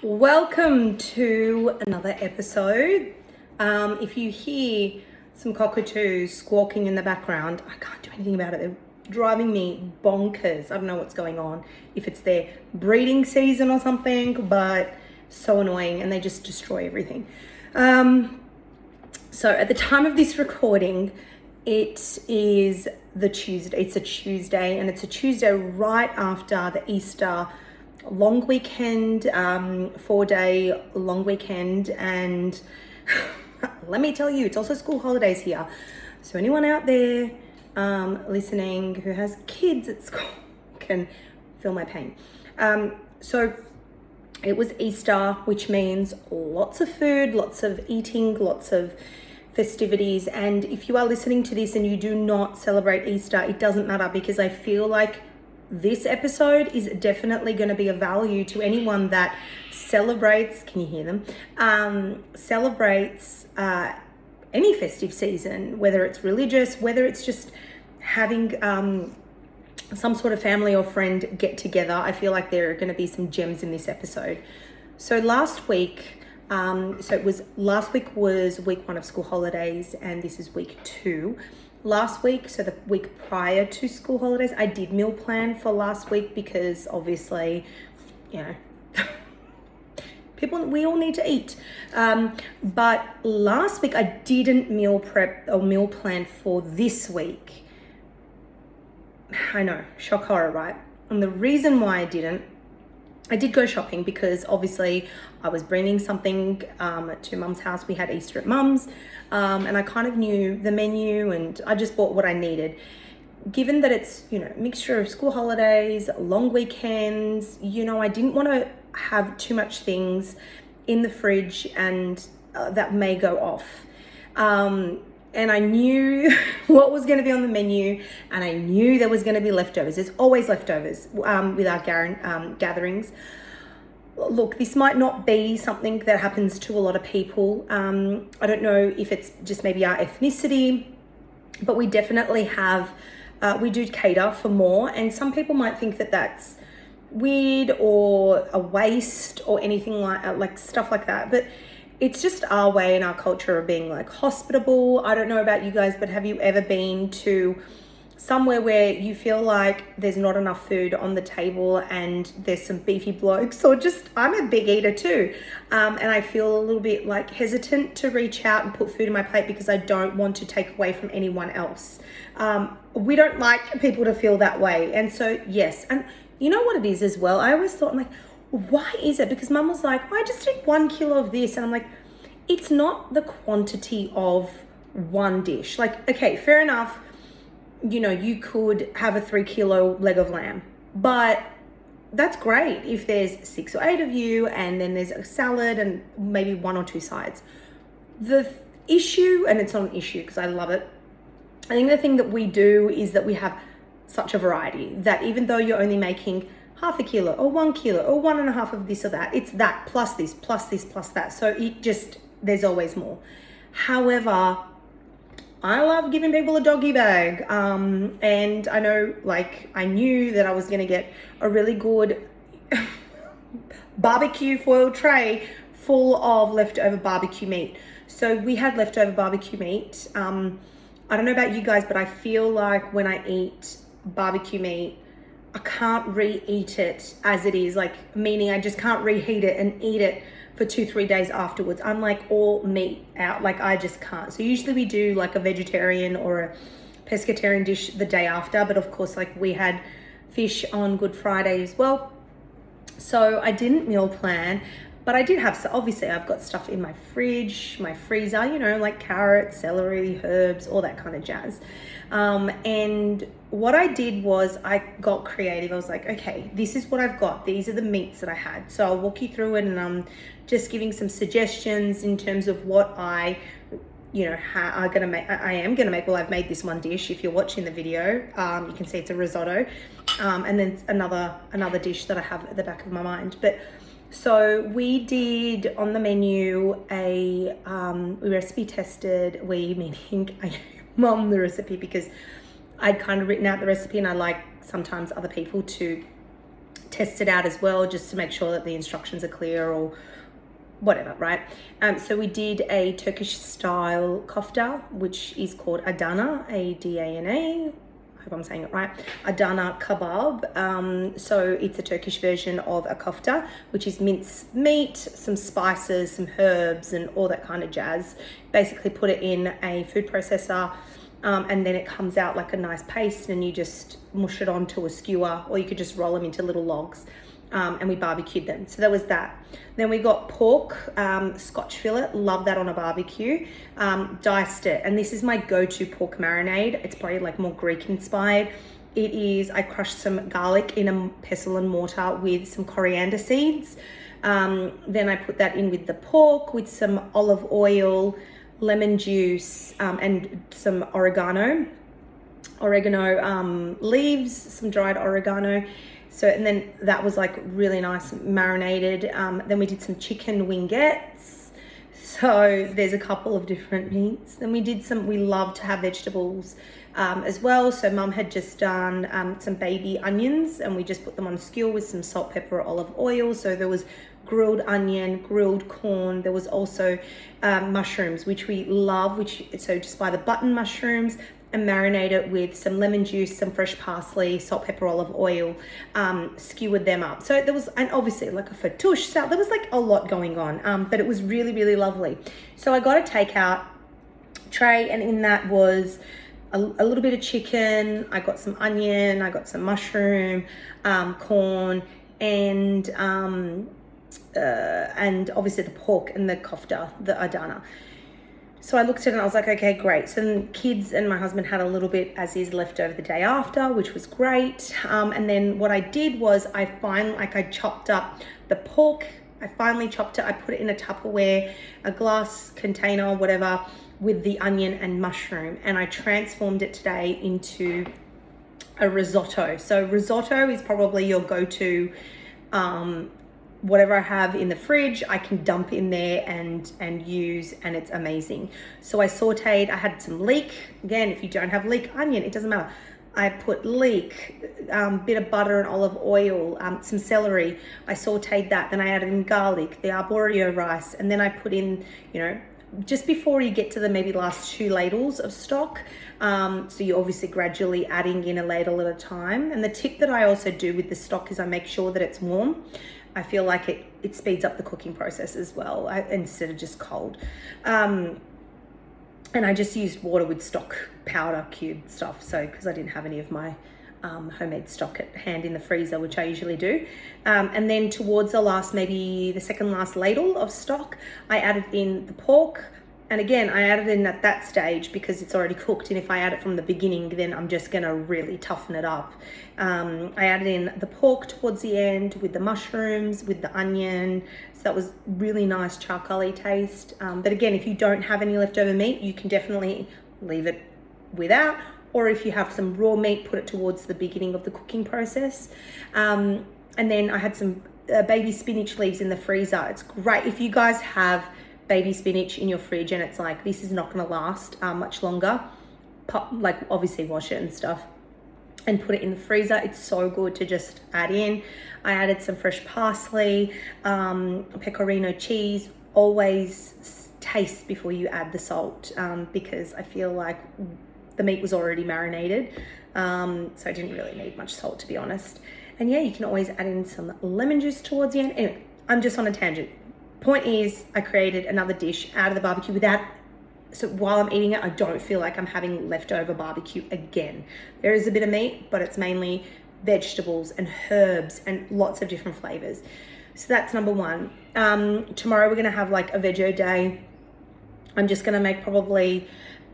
Welcome to another episode. If you hear some cockatoos squawking in the background, I can't do anything about it. They're driving me bonkers. I don't know what's going on, if it's their breeding season or something, but so annoying, and they just destroy everything. So at the time of this recording, it is the Tuesday. It's a Tuesday, and it's a Tuesday right after the Easter long weekend, 4-day long weekend. And let me tell you, it's also school holidays here. So anyone out there listening who has kids at school can feel my pain. So it was Easter, which means lots of food, lots of eating, lots of festivities. And if you are listening to this and you do not celebrate Easter, it doesn't matter, because I feel like this episode is definitely going to be of value to anyone that celebrates, can you hear them? Celebrates any festive season, whether it's religious, whether it's just having some sort of family or friend get together. I feel like there are going to be some gems in this episode. So last week, last week was week 1 of school holidays, and this is week 2. Last week, so the week prior to school holidays, I did meal plan for last week because obviously, you know, we all need to eat. But last week I didn't meal prep or meal plan for this week. I know, shock horror, right? And the reason why I did go shopping because obviously I was bringing something to Mum's house. We had Easter at Mum's, and I kind of knew the menu, and I just bought what I needed. Given that it's, you know, a mixture of school holidays, long weekends, you know, I didn't want to have too much things in the fridge and that may go off. And I knew what was going to be on the menu, and I knew there was going to be leftovers. There's always leftovers with our gatherings. Look, this might not be something that happens to a lot of people. I don't know if it's just maybe our ethnicity, but we definitely have, we do cater for more. And some people might think that that's weird or a waste or anything like stuff like that. But it's just our way and our culture of being like hospitable. I don't know about you guys, but have you ever been to somewhere where you feel like there's not enough food on the table and there's some beefy blokes, or just, I'm a big eater too. And I feel a little bit like hesitant to reach out and put food in my plate because I don't want to take away from anyone else. We don't like people to feel that way. And so, yes. And you know what it is as well? I always thought, I'm like, why is it? Because Mum was like, I just eat 1 kilo of this. And I'm like, it's not the quantity of one dish. Like, okay, fair enough. You know, you could have a 3 kilo leg of lamb, but that's great if there's 6 or 8 of you, and then there's a salad and maybe 1 or 2 sides. The issue, and it's not an issue because I love it, I think the thing that we do is that we have such a variety that even though you're only making half a kilo or 1 kilo or 1.5 of this or that, it's that plus this, plus this, plus that. So it just, there's always more. However, I love giving people a doggy bag. And I know, like, I knew that I was going to get a really good barbecue foil tray full of leftover barbecue meat. So we had leftover barbecue meat. I don't know about you guys, but I feel like when I eat barbecue meat, I can't reheat it as it is, like, meaning I just can't reheat it and eat it for 2-3 days afterwards. I'm like all meat out, like I just can't. So usually we do like a vegetarian or a pescatarian dish the day after, but of course, like, we had fish on Good Friday as well. So I didn't meal plan, but I did have, so obviously I've got stuff in my fridge, my freezer, you know, like carrots, celery, herbs, all that kind of jazz. And what I did was I got creative. I was like, okay, this is what I've got. These are the meats that I had. So I'll walk you through it, and I'm just giving some suggestions in terms of what I, you know, I am going to make. Well, I've made this one dish. If you're watching the video, you can see it's a risotto. And then another dish that I have at the back of my mind. But so we did on the menu we recipe tested, meaning I gave Mum the recipe because I'd kind of written out the recipe, and I like sometimes other people to test it out as well, just to make sure that the instructions are clear or whatever, right? So we did a Turkish style kofta, which is called Adana, Adana. I hope I'm saying it right. Adana kebab. So it's a Turkish version of a kofta, which is minced meat, some spices, some herbs, and all that kind of jazz. Basically put it in a food processor, and then it comes out like a nice paste, and you just mush it onto a skewer, or you could just roll them into little logs. And we barbecued them. So that was that. Then we got pork, Scotch fillet, love that on a barbecue. Diced it, and this is my go-to pork marinade. It's probably like more Greek inspired. It is, I crushed some garlic in a pestle and mortar with some coriander seeds. Then I put that in with the pork with some olive oil, lemon juice, and some oregano leaves, some dried oregano. So, and then that was like really nice marinated. Then we did some chicken wingettes. So there's a couple of different meats. Then we love to have vegetables as well. So mum had just done some baby onions, and we just put them on a skewer with some salt, pepper, olive oil. So there was grilled onion, grilled corn. There was also mushrooms, which we love, so just buy the button mushrooms and marinate it with some lemon juice, some fresh parsley, salt, pepper, olive oil, skewered them up. So there was, and obviously like a fattoush salad, there was like a lot going on, but it was really, really lovely. So I got a takeout tray, and in that was a little bit of chicken. I got some onion, I got some mushroom, corn, and obviously the pork and the kofta, the Adana. So I looked at it and I was like, okay, great. So then kids and my husband had a little bit as is left over the day after, which was great. And then what I did was I chopped up the pork. I finally chopped it. I put it in a Tupperware, a glass container, whatever, with the onion and mushroom. And I transformed it today into a risotto. So risotto is probably your go-to, whatever I have in the fridge, I can dump in there and use, and it's amazing. So I sauteed, I had some leek. Again, if you don't have leek onion, it doesn't matter. I put leek, bit of butter and olive oil, some celery. I sauteed that, then I added in garlic, the arborio rice, and then I put in, just before you get to the maybe last 2 ladles of stock. So you're obviously gradually adding in a ladle at a time. And the tip that I also do with the stock is I make sure that it's warm. I feel like it speeds up the cooking process as well, instead of just cold. And I just used water with stock powder cube stuff. So, because I didn't have any of my homemade stock at hand in the freezer, which I usually do. And then towards the second last ladle of stock, I added in the pork. And again, I added in at that stage because it's already cooked. And if I add it from the beginning, then I'm just gonna really toughen it up. I added in the pork towards the end with the mushrooms, with the onion. So that was really nice charcoaly taste. But again, if you don't have any leftover meat, you can definitely leave it without. Or if you have some raw meat, put it towards the beginning of the cooking process. And then I had some baby spinach leaves in the freezer. It's great if you guys have baby spinach in your fridge and it's like, this is not going to last much longer. Obviously wash it and stuff and put it in the freezer. It's so good to just add in. I added some fresh parsley, pecorino cheese. Always taste before you add the salt, because I feel like the meat was already marinated. So I didn't really need much salt, to be honest. And yeah, you can always add in some lemon juice towards the end. Anyway, I'm just on a tangent. Point is, I created another dish out of the barbecue so while I'm eating it, I don't feel like I'm having leftover barbecue again. There is a bit of meat, but it's mainly vegetables and herbs and lots of different flavors. So that's number one. Tomorrow we're gonna have like a veggie day. I'm just gonna make probably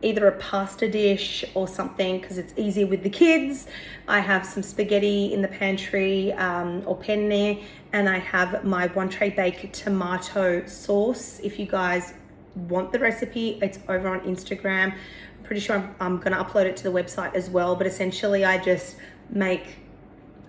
either a pasta dish or something because it's easy with the kids. I have some spaghetti in the pantry, or penne, and I have my one tray baked tomato sauce. If you guys want the recipe, it's over on Instagram. I'm pretty sure I'm gonna upload it to the website as well, but essentially I just make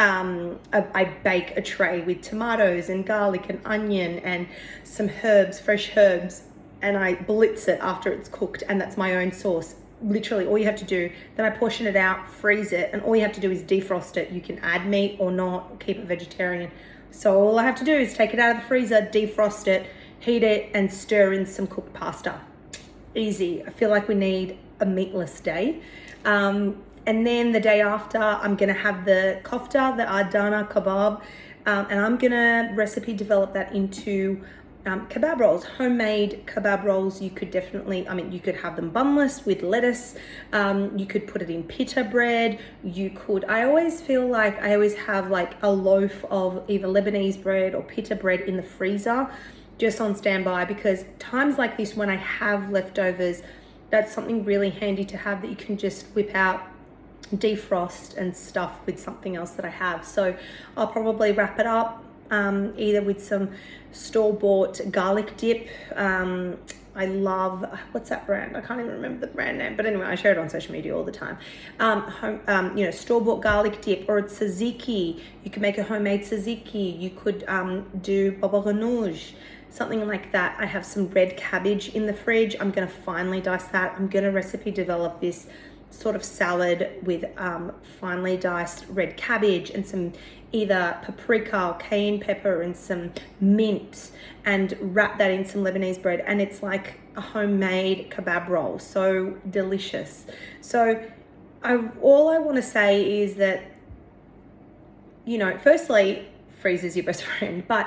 I bake a tray with tomatoes and garlic and onion and some herbs, fresh herbs, and I blitz it after it's cooked, and that's my own sauce. literally all you have to do. Then I portion it out, freeze it, and all you have to do is defrost it. You can add meat or not, or keep it vegetarian. So all I have to do is take it out of the freezer, defrost it, heat it, and stir in some cooked pasta. Easy. I feel like we need a meatless day. And then the day after, I'm gonna have the kofta, the Adana kebab, and I'm gonna recipe develop that into kebab rolls, homemade kebab rolls. You could definitely, you could have them bunless with lettuce. You could put it in pita bread. I always feel like I always have like a loaf of either Lebanese bread or pita bread in the freezer, just on standby, because times like this when I have leftovers, that's something really handy to have that you can just whip out, defrost and stuff with something else that I have. So I'll probably wrap it up either with some store-bought garlic dip. I love, what's that brand? I can't even remember the brand name, but anyway, I share it on social media all the time. Store-bought garlic dip, or tzatziki. You can make a homemade tzatziki. You could do baba ganoush, something like that. I have some red cabbage in the fridge. I'm gonna finely dice that. I'm gonna recipe develop this sort of salad with finely diced red cabbage and some either paprika or cayenne pepper and some mint, and wrap that in some Lebanese bread, and it's like a homemade kebab roll. So delicious. So all I want to say is that, firstly, freezer's your best friend, but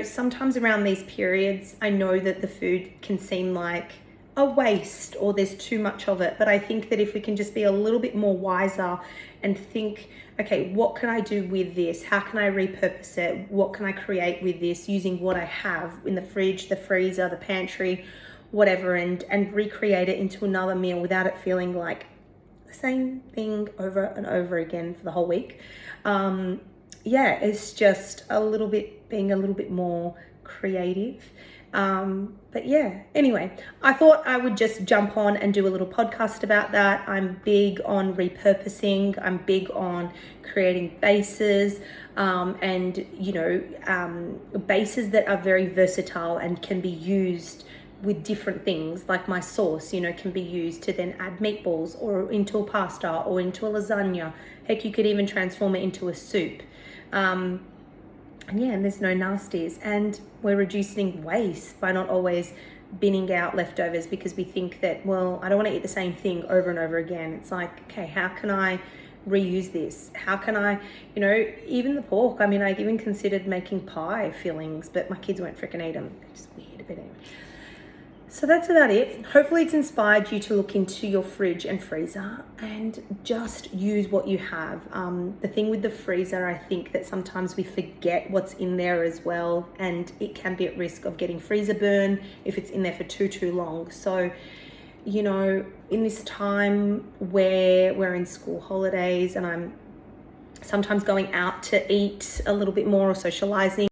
sometimes around these periods, I know that the food can seem like a waste or there's too much of it. But I think that if we can just be a little bit more wiser and think, okay, what can I do with this? How can I repurpose it? What can I create with this using what I have in the fridge, the freezer, the pantry, whatever, and recreate it into another meal without it feeling like the same thing over and over again for the whole week. It's just being a little bit more creative. Anyway, I thought I would just jump on and do a little podcast about that. I'm big on repurposing. I'm big on creating bases, bases that are very versatile and can be used with different things. Like my sauce, can be used to then add meatballs or into a pasta or into a lasagna. Heck, you could even transform it into a soup. And there's no nasties, and we're reducing waste by not always binning out leftovers because we think that, well, I don't want to eat the same thing over and over again. It's like, okay, how can I reuse this? How can I, even the pork, I even considered making pie fillings, but my kids won't freaking eat them. It's just weird, but anyway. So that's about it. Hopefully it's inspired you to look into your fridge and freezer and just use what you have. The thing with the freezer, I think that sometimes we forget what's in there as well, and it can be at risk of getting freezer burn if it's in there for too long. So, in this time where we're in school holidays and I'm sometimes going out to eat a little bit more or socializing,